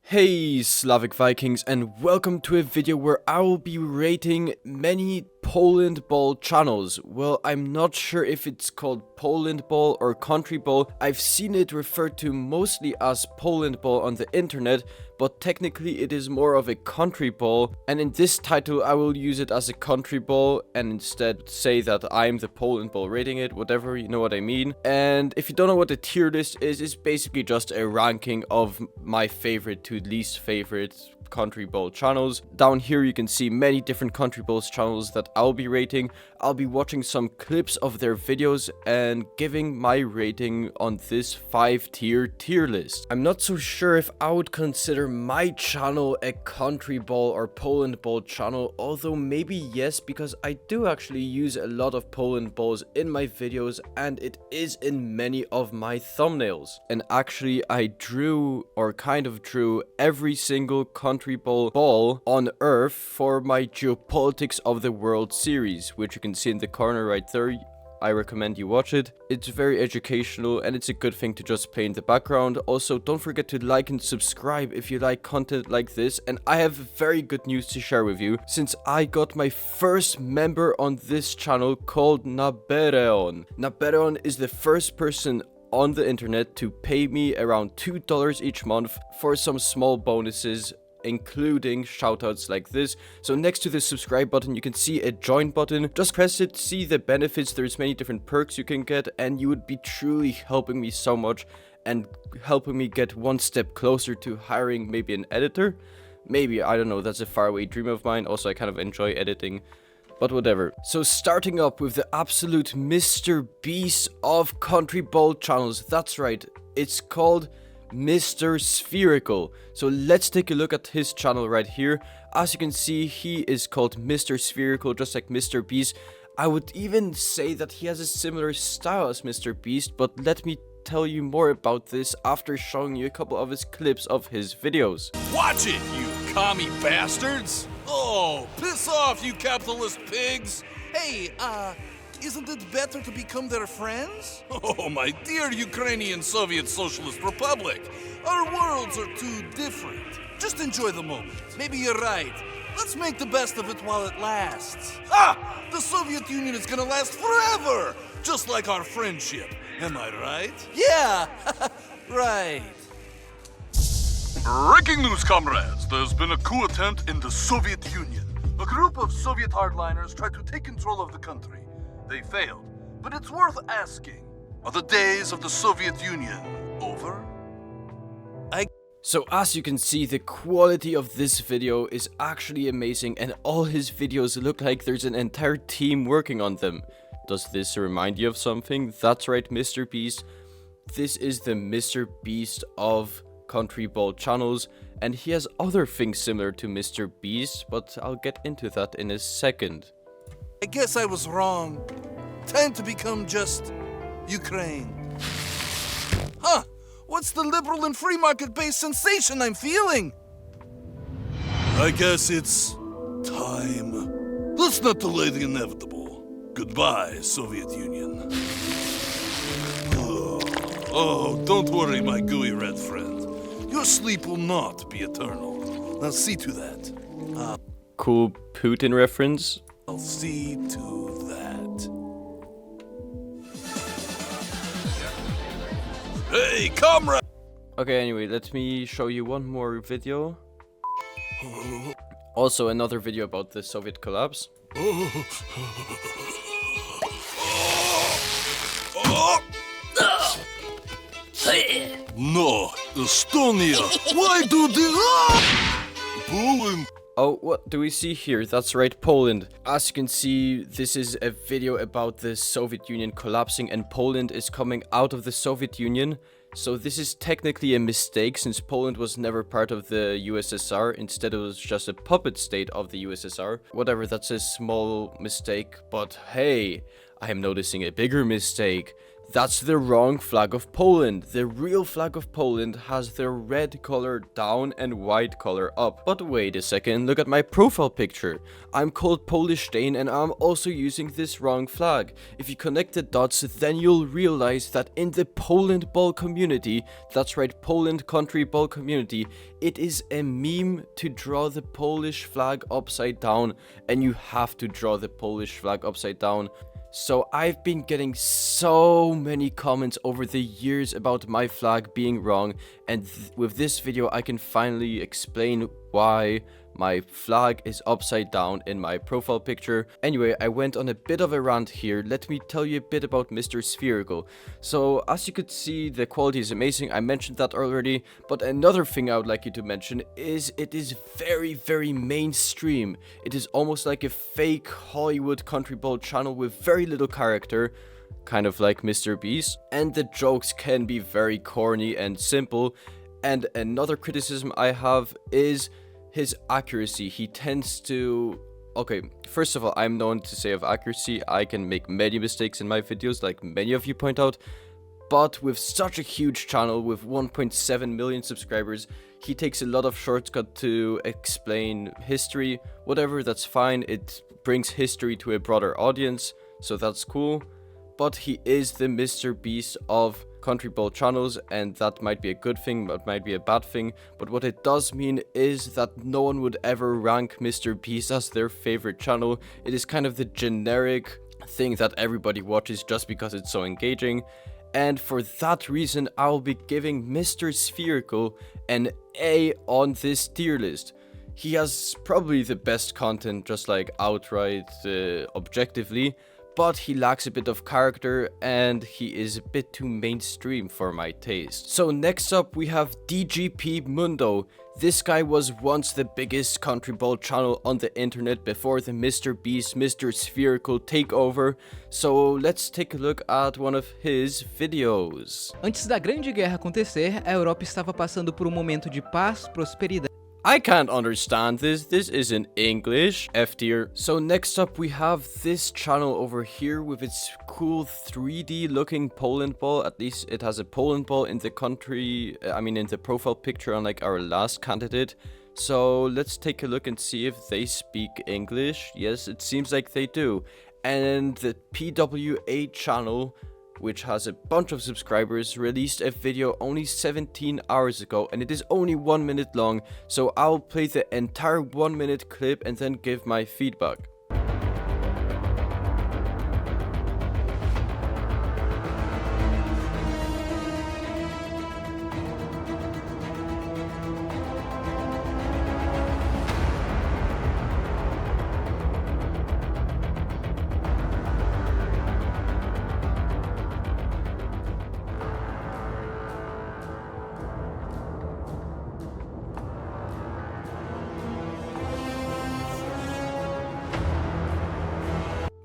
Hey Slavic Vikings, and welcome to a video where I will be rating many Poland Ball channels. Well, I'm not sure if it's called Poland Ball or Countryball. I've seen it referred to mostly as Poland Ball on the internet, but technically it is more of a country ball, and in this title I will use it as a country ball and instead say that I'm the Poland Ball rating it, whatever, you know what I mean. And if you don't know what the tier list is, it's basically just a ranking of my favorite to least favorite country ball channels. Down here you can see many different country balls channels that I'll be rating. I'll be watching some clips of their videos and giving my rating on this 5-tier tier list. I'm not so sure if I would consider my channel a country ball or Poland ball channel, although maybe yes, because I do actually use a lot of Poland balls in my videos and it is in many of my thumbnails. And actually I drew, or kind of drew, every single country ball on Earth for my Geopolitics of the World series, which you can see in the corner right there. I recommend you watch it. It's very educational and it's a good thing to just play in the background. Also, don't forget to like and subscribe if you like content like this. And I have very good news to share with you, since I got my first member on this channel called Nabereon. Nabereon is the first person on the internet to pay me around $2 each month for some small bonuses, including shoutouts like this. So next to the subscribe button you can see a join button. Just press it, see the benefits. There's many different perks you can get, and you would be truly helping me so much and helping me get one step closer to hiring maybe an editor. Maybe, I don't know, that's a faraway dream of mine. Also, I kind of enjoy editing, but whatever. So starting up with the absolute Mr. Beast of country ball channels. That's right, it's called Mr. Spherical. So let's take a look at his channel right here. As you can see, he is called Mr. Spherical, just like Mr. Beast. I would even say that he has a similar style as Mr. Beast, but let me tell you more about this after showing you a couple of his clips of his videos. Watch it, you commie bastards! Oh, piss off, you capitalist pigs! Hey, isn't it better to become their friends? Oh, my dear Ukrainian Soviet Socialist Republic, our worlds are too different. Just enjoy the moment. Maybe you're right. Let's make the best of it while it lasts. The Soviet Union is gonna last forever! Just like our friendship. Am I right? Yeah, right. Breaking news, comrades. There's been a coup attempt in the Soviet Union. A group of Soviet hardliners tried to take control of the country. They failed, but it's worth asking, are the days of the Soviet Union over? So as you can see, the quality of this video is actually amazing, and all his videos look like there's an entire team working on them. Does this remind you of something? That's right, Mr. Beast. This is the Mr. Beast of country ball channels, and he has other things similar to Mr. Beast, but I'll get into that in a second. I guess I was wrong. Time to become just Ukraine. Huh! What's the liberal and free market-based sensation I'm feeling? I guess it's time. Let's not delay the inevitable. Goodbye, Soviet Union. Oh, don't worry, my gooey red friend. Your sleep will not be eternal. I'll see to that. Cool Putin reference. I'll see to that. Hey, comrade! Okay, anyway, let me show you one more video. Also another video about the Soviet collapse. No, Estonia! Why do the... Poland! Oh, what do we see here? That's right, Poland. As you can see, this is a video about the Soviet Union collapsing and Poland is coming out of the Soviet Union. So this is technically a mistake, since Poland was never part of the USSR. Instead, it was just a puppet state of the USSR. Whatever, that's a small mistake. But hey, I am noticing a bigger mistake. That's the wrong flag of Poland. The real flag of Poland has the red color down and white color up. But wait a second, look at my profile picture. I'm called Polish Dane and I'm also using this wrong flag. If you connect the dots, then you'll realize that in the Poland ball community, that's right, Poland Countryball community, it is a meme to draw the Polish flag upside down, and you have to draw the Polish flag upside down. So I've been getting so many comments over the years about my flag being wrong, and with this video I can finally explain why my flag is upside down in my profile picture. Anyway, I went on a bit of a rant here. Let me tell you a bit about Mr. Spherical. So as you could see, the quality is amazing. I mentioned that already, but another thing I would like you to mention is it is very mainstream. It is almost like a fake Hollywood Countryball channel with very little character, kind of like Mr. Beast, and the jokes can be very corny and simple. And another criticism I have is his accuracy. He tends to... Okay, first of all, I'm known to say of accuracy, I can make many mistakes in my videos, like many of you point out, but with such a huge channel, with 1.7 million subscribers, he takes a lot of shortcut to explain history. Whatever, that's fine, it brings history to a broader audience, so that's cool. But he is the Mr. Beast of Countryball channels, and that might be a good thing, but might be a bad thing. But what it does mean is that no one would ever rank Mr. Beast as their favorite channel. It is kind of the generic thing that everybody watches just because it's so engaging. And for that reason, I'll be giving Mr. Spherical an A on this tier list. He has probably the best content, just like outright objectively, but he lacks a bit of character and he is a bit too mainstream for my taste. So next up we have DGP Mundo. This guy was once the biggest Countryball channel on the internet before the Mr. Beast, Mr. Spherical takeover. So let's take a look at one of his videos. Antes da Grande Guerra acontecer, a Europa estava passando por momento de paz, prosperidade. I can't understand this isn't English, F tier. So next up we have this channel over here with its cool 3D looking Poland ball. At least it has a Poland ball in the country, in the profile picture, unlike our last candidate. So let's take a look and see if they speak English. Yes, it seems like they do. And the PWA channel, which has a bunch of subscribers, released a video only 17 hours ago, and it is only 1 minute long, so I'll play the entire 1 minute clip and then give my feedback.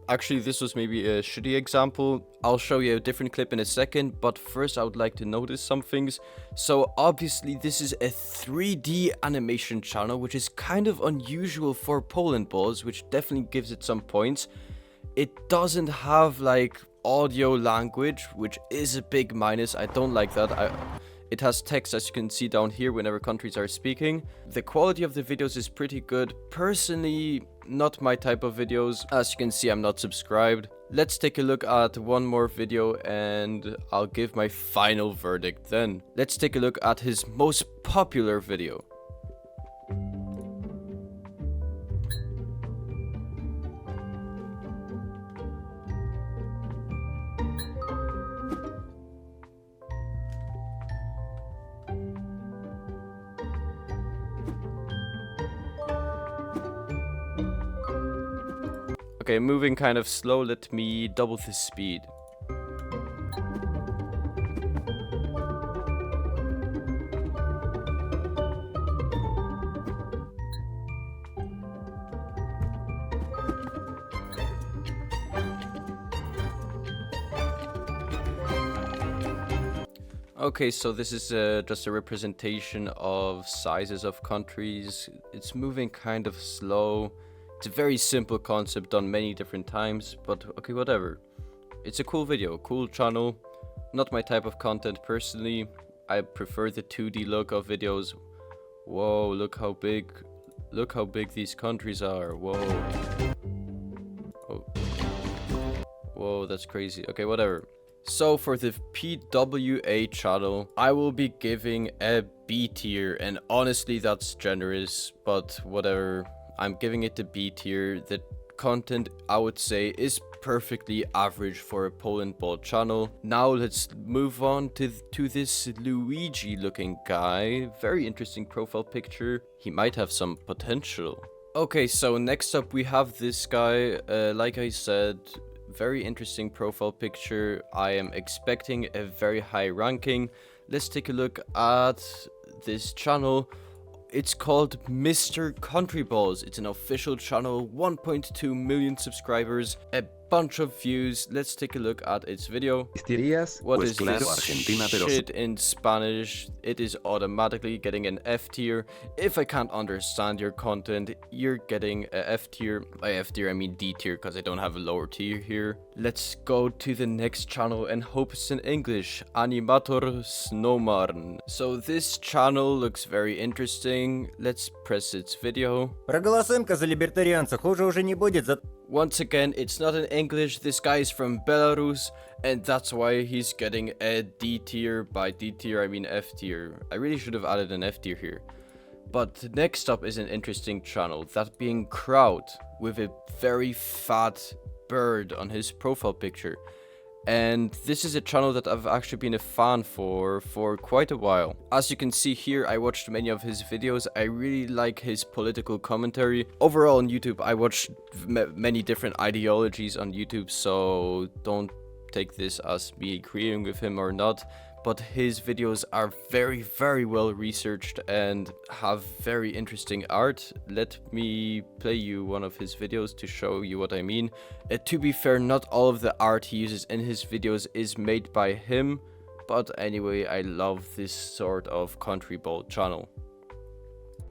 Actually, this was maybe a shitty example. I'll show you a different clip in a second, but first I would like to notice some things. So obviously this is a 3D animation channel, which is kind of unusual for Poland balls, which definitely gives it some points. It doesn't have like audio language, which is a big minus. I don't like that. It has text, as you can see down here, whenever countries are speaking. The quality of the videos is pretty good. Personally, not my type of videos. As you can see, I'm not subscribed. Let's take a look at one more video and I'll give my final verdict then. Let's take a look at his most popular video. Okay, moving kind of slow, let me double the speed. Okay, so this is just a representation of sizes of countries. It's moving kind of slow. It's a very simple concept done many different times, but okay, whatever. It's a cool video, cool channel. Not my type of content personally. I prefer the 2D look of videos. Whoa, look how big these countries are. Whoa. Oh. Whoa, that's crazy. Okay, whatever. So for the PWA channel, I will be giving a B tier, and honestly that's generous, but whatever. I'm giving it the B tier. The content, I would say, is perfectly average for a Poland Ball channel. Now let's move on to this Luigi looking guy. Very interesting profile picture. He might have some potential. Okay, so next up we have this guy. Like I said, very interesting profile picture. I am expecting a very high ranking. Let's take a look at this channel. It's called Mr. Countryball. It's an official channel, 1.2 million subscribers, a bunch of views. Let's take a look at its video. What is this shit in Spanish? It is automatically getting an F tier. If I can't understand your content, you're getting a F tier. By F tier I mean D tier, because I don't have a lower tier here. Let's go to the next channel and hope it's in English. Animator Snowman. So this channel looks very interesting. Let's press its video. Проголосуем-ка за либертарианца, хуже уже не будет за... Once again, it's not in English. This guy is from Belarus, and that's why he's getting a D tier. By D tier, I mean F tier. I really should have added an F tier here. But next up is an interesting channel, that being Crowd, with a very fat bird on his profile picture. And this is a channel that I've actually been a fan for quite a while. As you can see here, I watched many of his videos. I really like his political commentary. Overall on YouTube, I watched many different ideologies on YouTube, so don't take this as me agreeing with him or not. But his videos are very, very well researched and have very interesting art. Let me play you one of his videos to show you what I mean. To be fair, not all of the art he uses in his videos is made by him. But anyway, I love this sort of Countryball channel.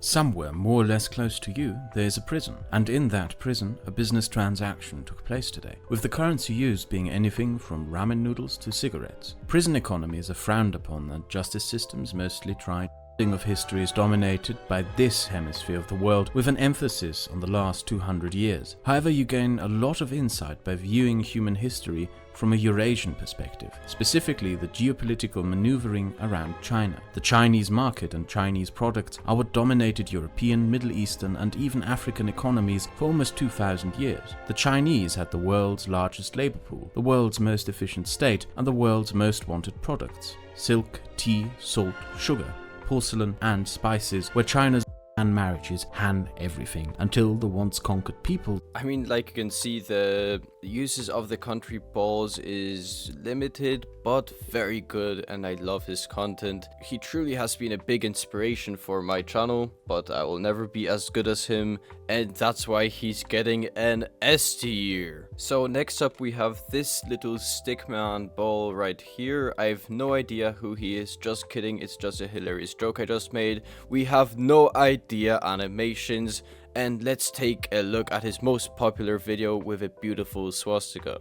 Somewhere more or less close to you, there is a prison, and in that prison, a business transaction took place today, with the currency used being anything from ramen noodles to cigarettes. Prison economies are frowned upon, and justice systems mostly tried. Of history is dominated by this hemisphere of the world, with an emphasis on the last 200 years. However, you gain a lot of insight by viewing human history from a Eurasian perspective, specifically the geopolitical maneuvering around China. The Chinese market and Chinese products are what dominated European, Middle Eastern and even African economies for almost 2,000 years. The Chinese had the world's largest labor pool, the world's most efficient state, and the world's most wanted products: silk, tea, salt, sugar, porcelain and spices, where China's and marriages hand everything until the once conquered people. I mean, like you can see, the uses of the Countryball is limited but very good, and I love his content. He truly has been a big inspiration for my channel, but I will never be as good as him, and that's why he's getting an S tier. So next up we have this little stickman ball right here. I have no idea who he is, just kidding, it's just a hilarious joke I just made. We have no idea animations, and let's take a look at his most popular video with a beautiful swastika.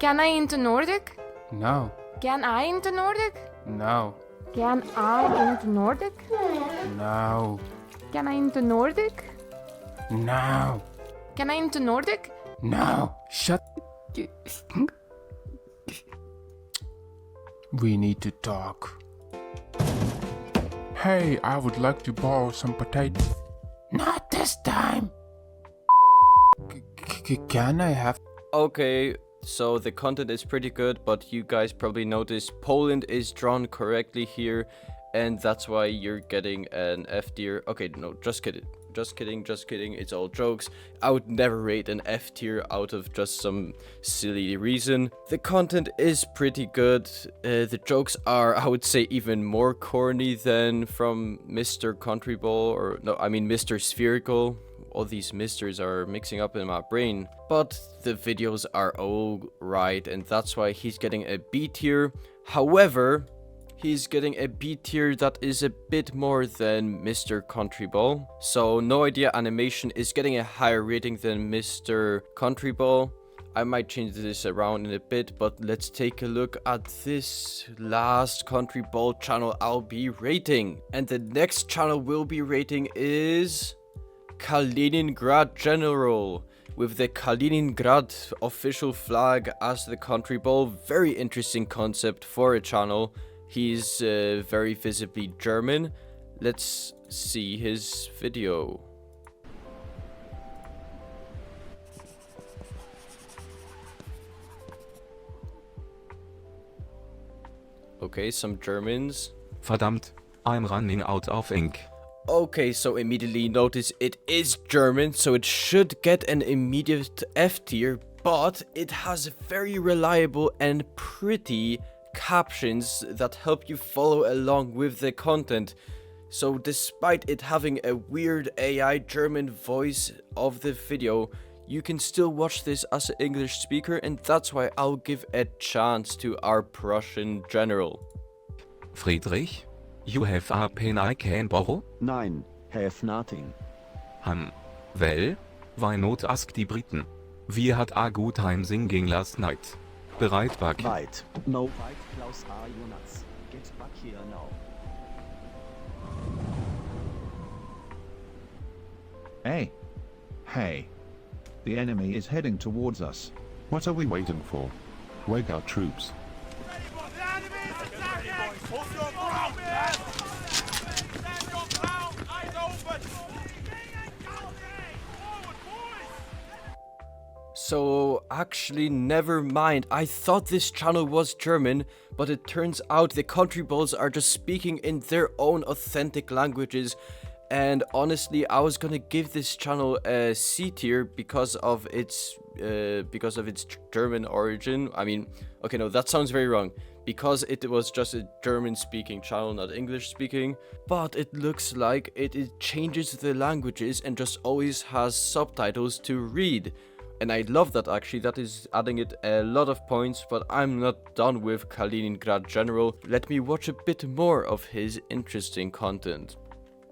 Can I into Nordic? No, Can I into Nordic? no, Can I into Nordic? no, Can I into Nordic? no, Can I into Nordic? no. Shut. We need to talk. Hey, I would like to borrow some potatoes. Not this time. Can I have... Okay, so the content is pretty good, but you guys probably noticed Poland is drawn correctly here, and that's why you're getting an F tier. Okay, no, just kidding. Just kidding, it's all jokes. I would never rate an F tier out of just some silly reason. The content is pretty good. The jokes are, I would say, even more corny than from Mr. Countryball, or no, I mean Mr. Spherical. All these misters are mixing up in my brain. But the videos are all right, and that's why he's getting a B tier. However, he's getting a B tier that is a bit more than Mr. Countryball. So No Idea Animation is getting a higher rating than Mr. Countryball. I might change this around in a bit, but let's take a look at this last Countryball channel I'll be rating. And the next channel we'll be rating is Kaliningrad General, with the Kaliningrad official flag as the Countryball. Very interesting concept for a channel. He's very visibly German. Let's see his video. Okay, some Germans. Verdammt, I'm running out of ink. Okay, so immediately notice it is German, so it should get an immediate F tier, but it has very reliable and pretty captions that help you follow along with the content. So despite it having a weird AI German voice of the video, you can still watch this as an English speaker, and that's why I'll give a chance to our Prussian general. Friedrich, you have a pen I can borrow? Nein, have nothing. Well, why not ask die Briten? We had a good time singing last night. Bereit back. Weit. No weit, Klaus A. Jonas. Get back here now. Hey. The enemy is heading towards us. What are we waiting for? Wake our troops. So actually, never mind. I thought this channel was German, but it turns out the Countrybals are just speaking in their own authentic languages. And honestly, I was gonna give this channel a C tier because of its German origin. I mean, okay, no, that sounds very wrong. Because it was just a German-speaking channel, not English-speaking. But it looks like it changes the languages and just always has subtitles to read. And I love that actually, that is adding it a lot of points, but I'm not done with Kaliningrad General. Let me watch a bit more of his interesting content.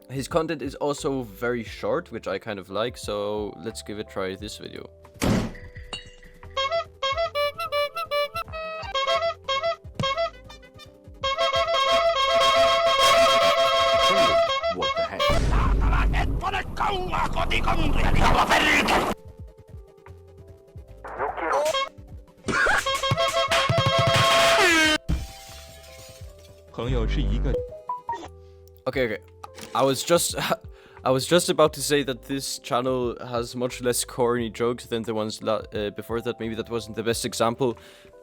His content is also very short, which I kind of like, so let's give it a try this video. What the heck? Okay. I was just about to say that this channel has much less corny jokes than the ones before that. Maybe that wasn't the best example,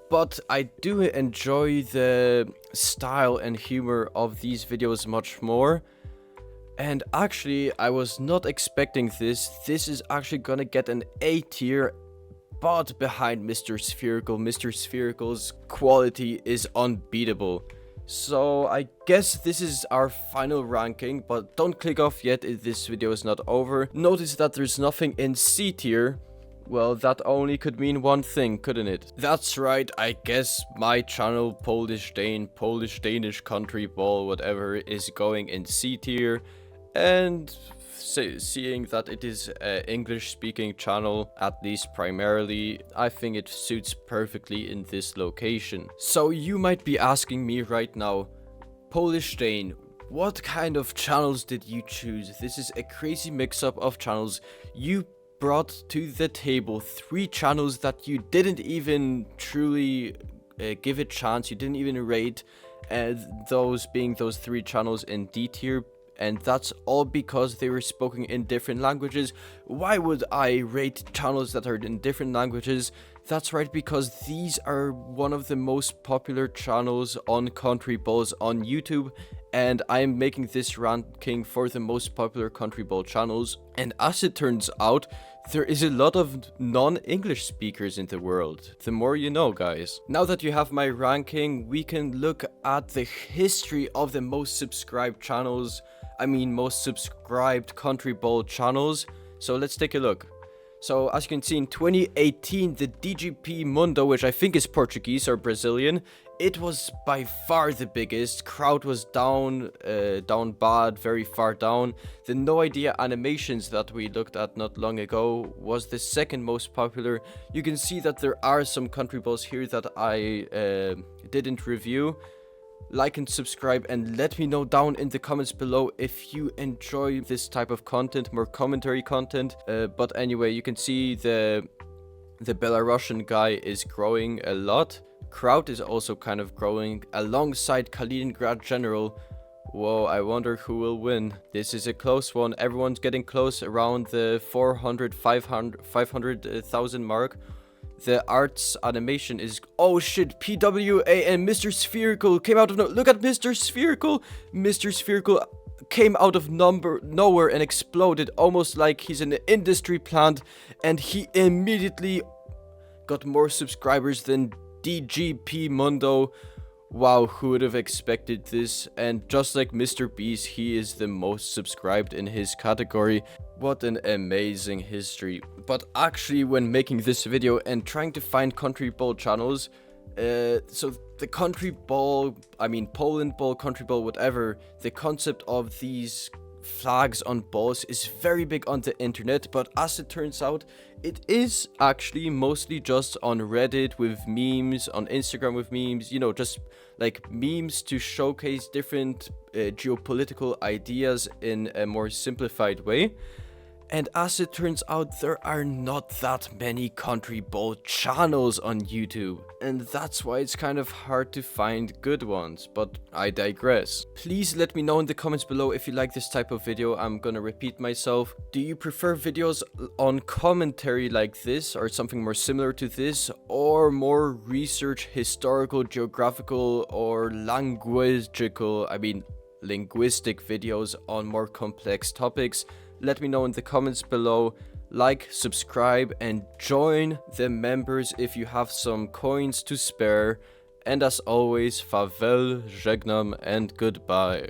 but I do enjoy the style and humor of these videos much more. And actually, I was not expecting this. This is actually gonna get an A tier, but behind Mr. Spherical. Mr. Spherical's quality is unbeatable. So I guess this is our final ranking, but don't click off yet if this video is not over. Notice that there's nothing in C tier. Well, that only could mean one thing, couldn't it? That's right, I guess my channel, Polish Dane, Polish Danish Countryball, whatever, is going in C tier. And seeing that it is an English-speaking channel, at least primarily, I think it suits perfectly in this location. So you might be asking me right now, Polish Dane, what kind of channels did you choose? This is a crazy mix-up of channels. You brought to the table 3 channels that you didn't even truly give a chance, you didn't even rate, those being those 3 channels in D tier. And that's all because they were spoken in different languages. Why would I rate channels that are in different languages? That's right, because these are one of the most popular channels on Countryballs on YouTube, and I'm making this ranking for the most popular Countryball channels. And as it turns out, there is a lot of non-English speakers in the world. The more you know, guys. Now that you have my ranking, we can look at the history of the most subscribed channels. I mean, most subscribed Countryball channels. So let's take a look. So as you can see, in 2018, the DGP Mundo, which I think is Portuguese or Brazilian, it was by far the biggest. Crowd was down bad, very far down. The No Idea animations that we looked at not long ago was the second most popular. You can see that there are some country balls here that I didn't review. Like and subscribe, and let me know down in the comments below if you enjoy this type of content, more commentary content. But anyway, you can see the Belarusian guy is growing a lot. Crowd is also kind of growing alongside Kaliningrad General. Whoa, I wonder who will win. This is a close one. Everyone's getting close around the 500,000 mark. The arts animation is... Oh shit, PWA and Mr. Spherical came out of... Look at Mr. Spherical! Mr. Spherical came out of nowhere and exploded, almost like he's an industry plant, and he immediately got more subscribers than DGP Mundo. Wow, who would have expected this? And just like Mr. Beast, he is the most subscribed in his category. What an amazing history. But actually, when making this video and trying to find country ball channels, so the country ball, I mean Poland ball, country ball, whatever, the concept of these flags on balls is very big on the internet, but as it turns out, it is actually mostly just on Reddit with memes, on Instagram with memes, you know, just like memes to showcase different geopolitical ideas in a more simplified way. And as it turns out, there are not that many country ball channels on YouTube. And that's why it's kind of hard to find good ones, but I digress. Please let me know in the comments below if you like this type of video. I'm gonna repeat myself. Do you prefer videos on commentary like this, or something more similar to this, or more research, historical, geographical, or linguistic videos on more complex topics? Let me know in the comments below. Like, subscribe, and join the members if you have some coins to spare. And as always, farewell, żegnam, and goodbye.